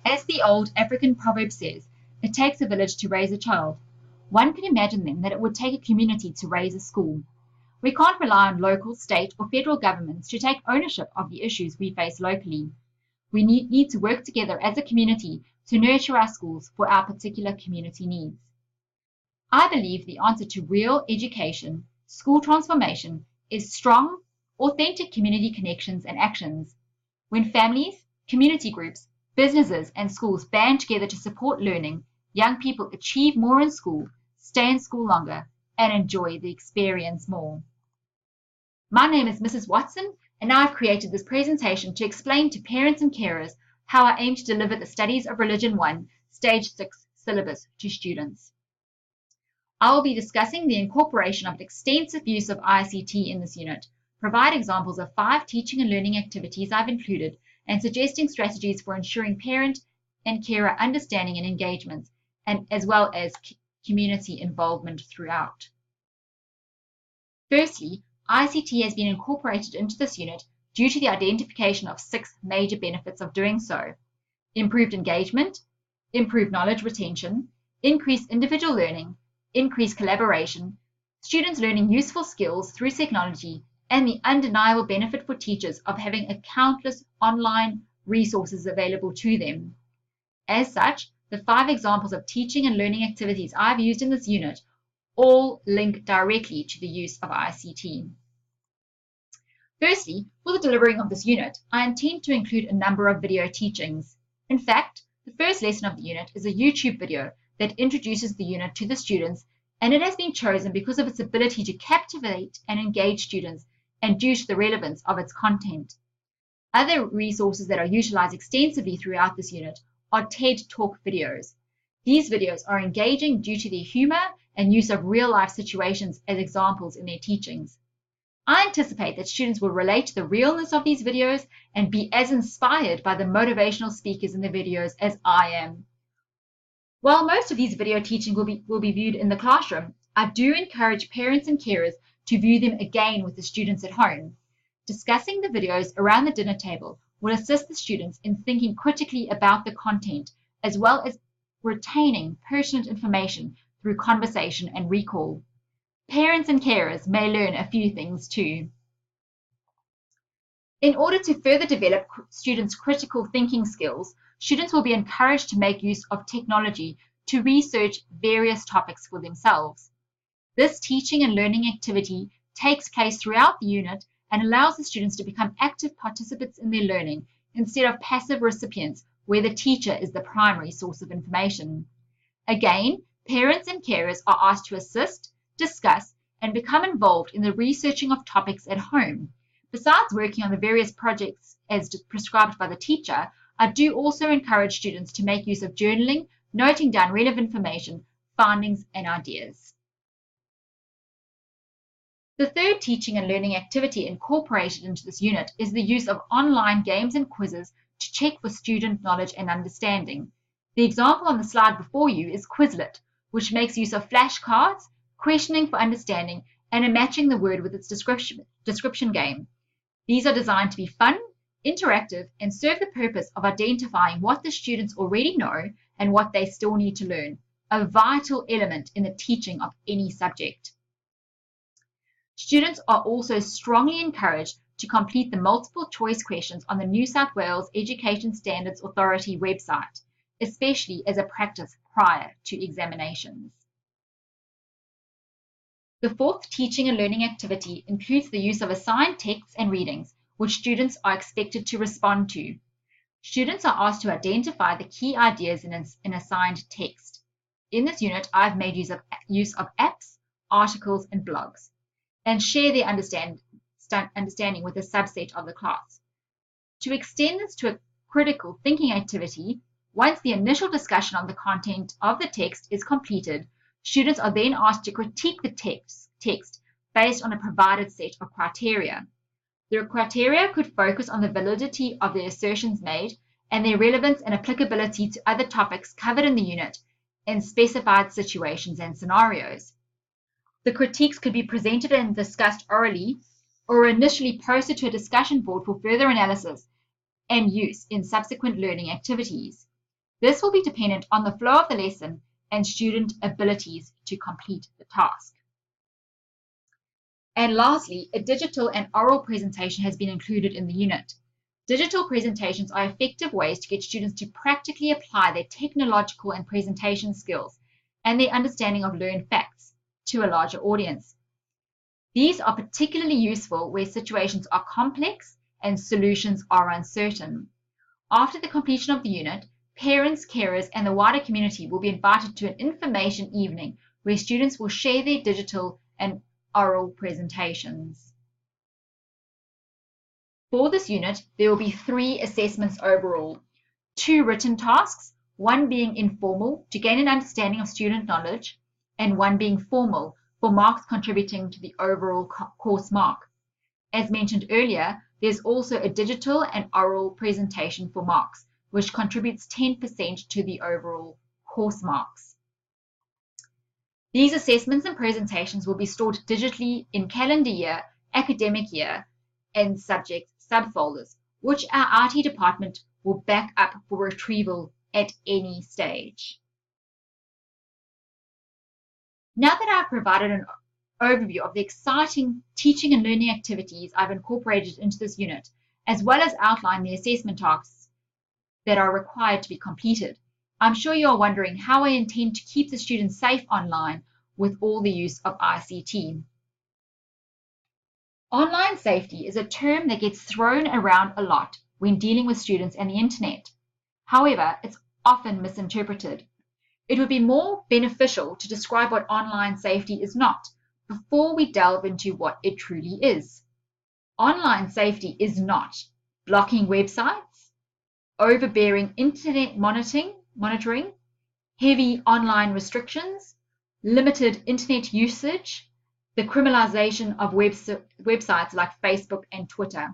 As the old African proverb says, it takes a village to raise a child. One can imagine then that it would take a community to raise a school. We can't rely on local, state, or federal governments to take ownership of the issues we face locally. We need to work together as a community to nurture our schools for our particular community needs. I believe the answer to real education, school transformation, is strong, authentic community connections and actions. When families, community groups, businesses, and schools band together to support learning, young people achieve more in school, stay in school longer, and enjoy the experience more. My name is Mrs. Watson, and I've created this presentation to explain to parents and carers how I aim to deliver the Studies of Religion 1, Stage 6 syllabus to students. I will be discussing the incorporation of the extensive use of ICT in this unit, provide examples of 5 teaching and learning activities I've included, and suggesting strategies for ensuring parent and carer understanding and engagement, and as well as community involvement throughout. Firstly, ICT has been incorporated into this unit due to the identification of 6 major benefits of doing so: improved engagement, improved knowledge retention, increased individual learning, increased collaboration, students learning useful skills through technology, and the undeniable benefit for teachers of having countless online resources available to them. As such, the 5 examples of teaching and learning activities I've used in this unit all link directly to the use of ICT. Firstly, for the delivering of this unit, I intend to include a number of video teachings. In fact, the first lesson of the unit is a YouTube video that introduces the unit to the students, and it has been chosen because of its ability to captivate and engage students and due to the relevance of its content. Other resources that are utilized extensively throughout this unit are TED Talk videos. These videos are engaging due to their humor and use of real-life situations as examples in their teachings. I anticipate that students will relate to the realness of these videos and be as inspired by the motivational speakers in the videos as I am. While most of these video teaching will be viewed in the classroom, I do encourage parents and carers to view them again with the students at home. Discussing the videos around the dinner table will assist the students in thinking critically about the content, as well as retaining pertinent information through conversation and recall. Parents and carers may learn a few things too. In order to further develop students' critical thinking skills, students will be encouraged to make use of technology to research various topics for themselves. This teaching and learning activity takes place throughout the unit and allows the students to become active participants in their learning instead of passive recipients where the teacher is the primary source of information. Again, parents and carers are asked to assist, discuss, and become involved in the researching of topics at home. Besides working on the various projects as prescribed by the teacher, I do also encourage students to make use of journaling, noting down relevant information, findings, and ideas. The third teaching and learning activity incorporated into this unit is the use of online games and quizzes to check for student knowledge and understanding. The example on the slide before you is Quizlet, which makes use of flashcards, questioning for understanding, and a matching the word with its description game. These are designed to be fun, interactive, and serve the purpose of identifying what the students already know and what they still need to learn, a vital element in the teaching of any subject. Students are also strongly encouraged to complete the multiple choice questions on the New South Wales Education Standards Authority website, especially as a practice prior to examinations. The fourth teaching and learning activity includes the use of assigned texts and readings, which students are expected to respond to. Students are asked to identify the key ideas in an assigned text. In this unit, I've made use of apps, articles, and blogs, and share their understanding with a subset of the class. To extend this to a critical thinking activity, once the initial discussion on the content of the text is completed, students are then asked to critique the text based on a provided set of criteria. The criteria could focus on the validity of the assertions made and their relevance and applicability to other topics covered in the unit and specified situations and scenarios. The critiques could be presented and discussed orally or initially posted to a discussion board for further analysis and use in subsequent learning activities. This will be dependent on the flow of the lesson and student abilities to complete the task. And lastly, a digital and oral presentation has been included in the unit. Digital presentations are effective ways to get students to practically apply their technological and presentation skills and their understanding of learned facts to a larger audience. These are particularly useful where situations are complex and solutions are uncertain. After the completion of the unit, parents, carers, and the wider community will be invited to an information evening where students will share their digital and oral presentations. For this unit, there will be 3 assessments overall, 2 written tasks, one being informal to gain an understanding of student knowledge, and one being formal for marks contributing to the overall course mark. As mentioned earlier, there's also a digital and oral presentation for marks, which contributes 10% to the overall course marks. These assessments and presentations will be stored digitally in calendar year, academic year, and subject subfolders, which our IT department will back up for retrieval at any stage. Now that I've provided an overview of the exciting teaching and learning activities I've incorporated into this unit, as well as outlined the assessment tasks that are required to be completed, I'm sure you are wondering how I intend to keep the students safe online with all the use of ICT. Online safety is a term that gets thrown around a lot when dealing with students and the internet. However, it's often misinterpreted. It would be more beneficial to describe what online safety is not before we delve into what it truly is. Online safety is not blocking websites, overbearing internet monitoring, heavy online restrictions, limited internet usage, the criminalization of websites like Facebook and Twitter.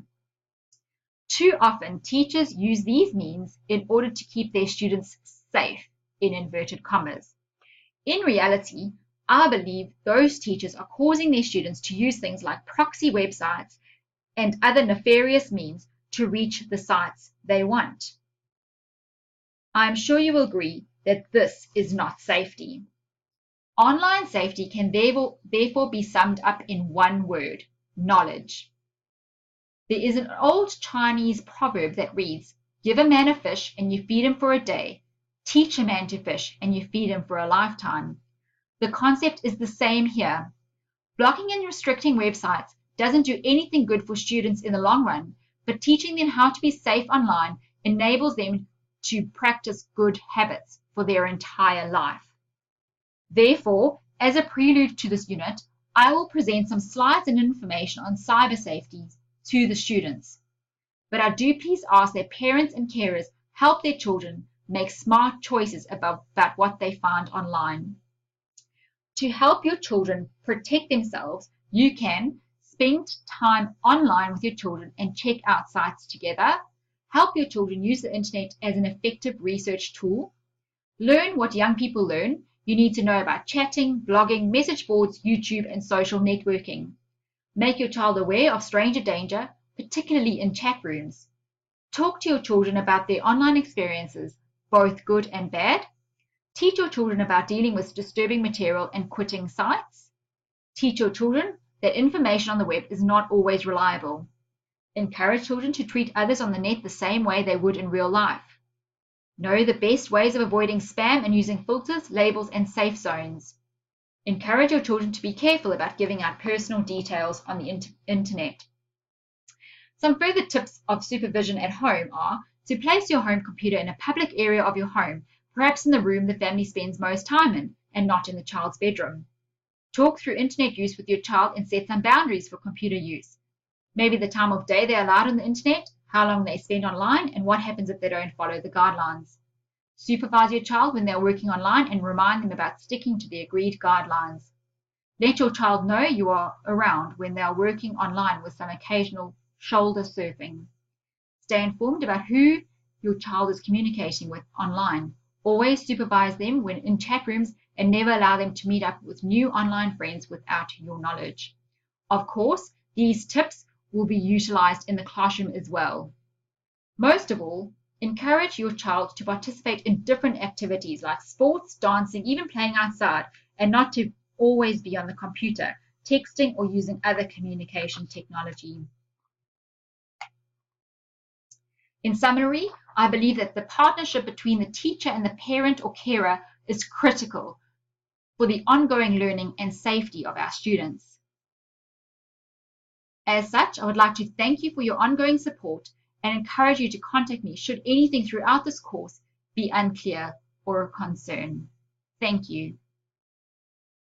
Too often, teachers use these means in order to keep their students safe, in inverted commas. In reality, I believe those teachers are causing their students to use things like proxy websites and other nefarious means to reach the sites they want. I'm sure you will agree that this is not safety. Online safety can therefore be summed up in one word: knowledge. There is an old Chinese proverb that reads, "Give a man a fish and you feed him for a day. Teach a man to fish and you feed him for a lifetime." The concept is the same here. Blocking and restricting websites doesn't do anything good for students in the long run, but teaching them how to be safe online enables them to practice good habits for their entire life. Therefore, as a prelude to this unit, I will present some slides and information on cyber safety to the students. But I do please ask that parents and carers help their children make smart choices about what they find online. To help your children protect themselves, you can spend time online with your children and check out sites together, help your children use the internet as an effective research tool, learn what young people learn. You need to know about chatting, blogging, message boards, YouTube, and social networking. Make your child aware of stranger danger, particularly in chat rooms. Talk to your children about their online experiences, both good and bad. Teach your children about dealing with disturbing material and quitting sites. Teach your children that information on the web is not always reliable. Encourage children to treat others on the net the same way they would in real life. Know the best ways of avoiding spam and using filters, labels, and safe zones. Encourage your children to be careful about giving out personal details on the internet. Some further tips of supervision at home are to place your home computer in a public area of your home, perhaps in the room the family spends most time in, and not in the child's bedroom. Talk through internet use with your child and set some boundaries for computer use. Maybe the time of day they're allowed on the internet, how long they spend online, and what happens if they don't follow the guidelines. Supervise your child when they're working online and remind them about sticking to the agreed guidelines. Let your child know you are around when they are working online with some occasional shoulder surfing. Stay informed about who your child is communicating with online. Always supervise them when in chat rooms and never allow them to meet up with new online friends without your knowledge. Of course, these tips will be utilized in the classroom as well. Most of all, Encourage your child to participate in different activities like sports, dancing, even playing outside, and not to always be on the computer, texting, or using other communication technology. In summary, I believe that the partnership between the teacher and the parent or carer is critical for the ongoing learning and safety of our students. As such, I would like to thank you for your ongoing support and encourage you to contact me should anything throughout this course be unclear or a concern. Thank you.